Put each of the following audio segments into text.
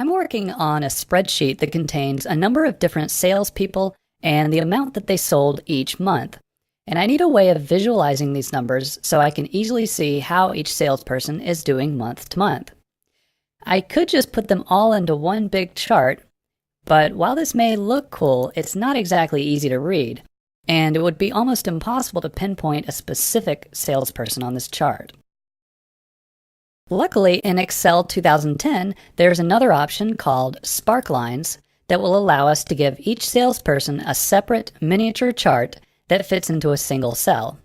I'm working on a spreadsheet that contains a number of different salespeople and the amount that they sold each month. And I need a way of visualizing these numbers so I can easily see how each salesperson is doing month to month. I could just put them all into one big chart, but while this may look cool, it's not exactly easy to read, and it would be almost impossible to pinpoint a specific salesperson on this chart. Luckily, in Excel 2010, there's another option called Sparklines that will allow us to give each salesperson a separate miniature chart that fits into a single cell.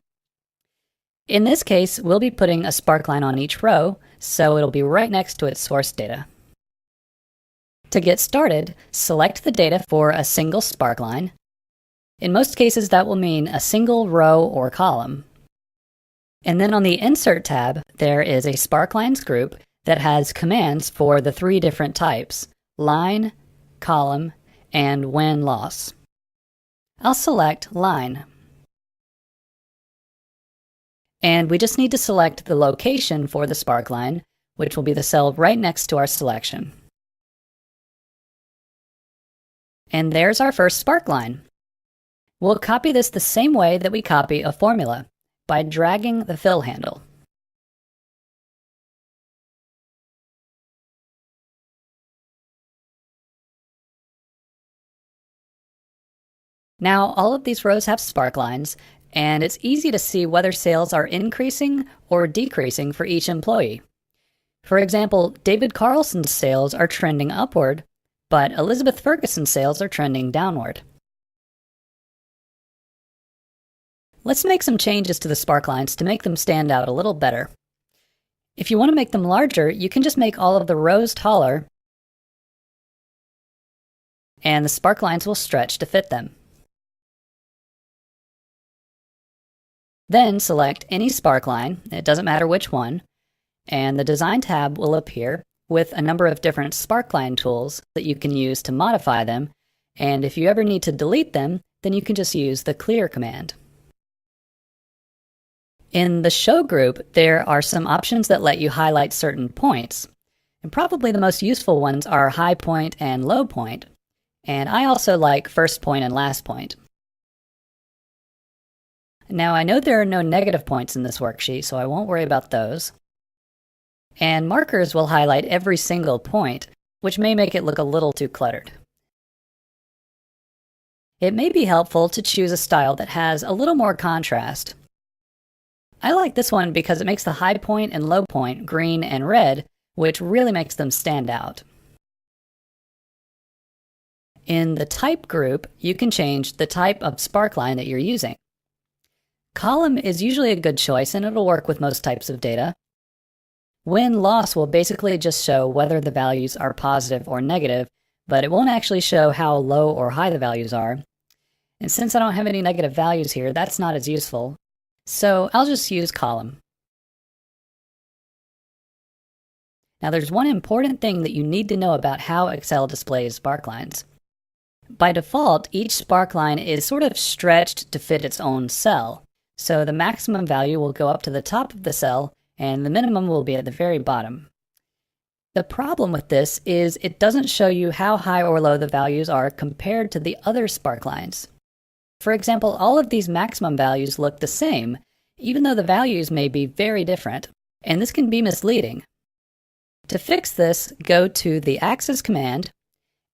In this case, we'll be putting a sparkline on each row, so it'll be right next to its source data. To get started, select the data for a single sparkline. In most cases, that will mean a single row or column. And then on the Insert tab, there is a Sparklines group that has commands for the three different types: line, column, and win-loss. I'll select line. And we just need to select the location for the sparkline, which will be the cell right next to our selection. And there's our first sparkline. We'll copy this the same way that we copy a formula, by dragging the fill handle. Now, all of these rows have sparklines, and it's easy to see whether sales are increasing or decreasing for each employee. For example, David Carlson's sales are trending upward, but Elizabeth Ferguson's sales are trending downward. Let's make some changes to the sparklines to make them stand out a little better. If you want to make them larger, you can just make all of the rows taller, and the sparklines will stretch to fit them. Then select any sparkline, it doesn't matter which one, and the Design tab will appear with a number of different sparkline tools that you can use to modify them, and if you ever need to delete them, then you can just use the Clear command. In the Show group, there are some options that let you highlight certain points, and probably the most useful ones are High Point and Low Point, and I also like First Point and Last Point. Now, I know there are no negative points in this worksheet, so I won't worry about those. And markers will highlight every single point, which may make it look a little too cluttered. It may be helpful to choose a style that has a little more contrast. I like this one because it makes the high point and low point green and red, which really makes them stand out. In the Type group, you can change the type of sparkline that you're using. Column is usually a good choice, and it'll work with most types of data. Win-loss will basically just show whether the values are positive or negative, but it won't actually show how low or high the values are. And since I don't have any negative values here, that's not as useful. So I'll just use column. Now there's one important thing that you need to know about how Excel displays sparklines. By default, each sparkline is sort of stretched to fit its own cell. So the maximum value will go up to the top of the cell, and the minimum will be at the very bottom. The problem with this is it doesn't show you how high or low the values are compared to the other sparklines. For example, all of these maximum values look the same, even though the values may be very different, and this can be misleading. To fix this, go to the Axis command,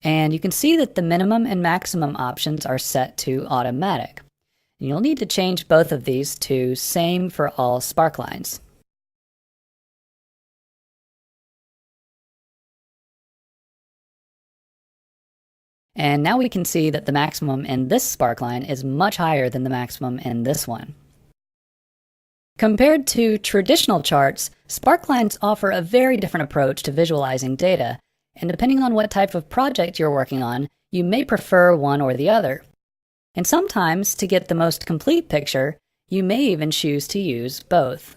and you can see that the minimum and maximum options are set to automatic. And you'll need to change both of these to same for all sparklines. And now we can see that the maximum in this sparkline is much higher than the maximum in this one. Compared to traditional charts, sparklines offer a very different approach to visualizing data, and depending on what type of project you're working on, you may prefer one or the other. And sometimes, to get the most complete picture, you may even choose to use both.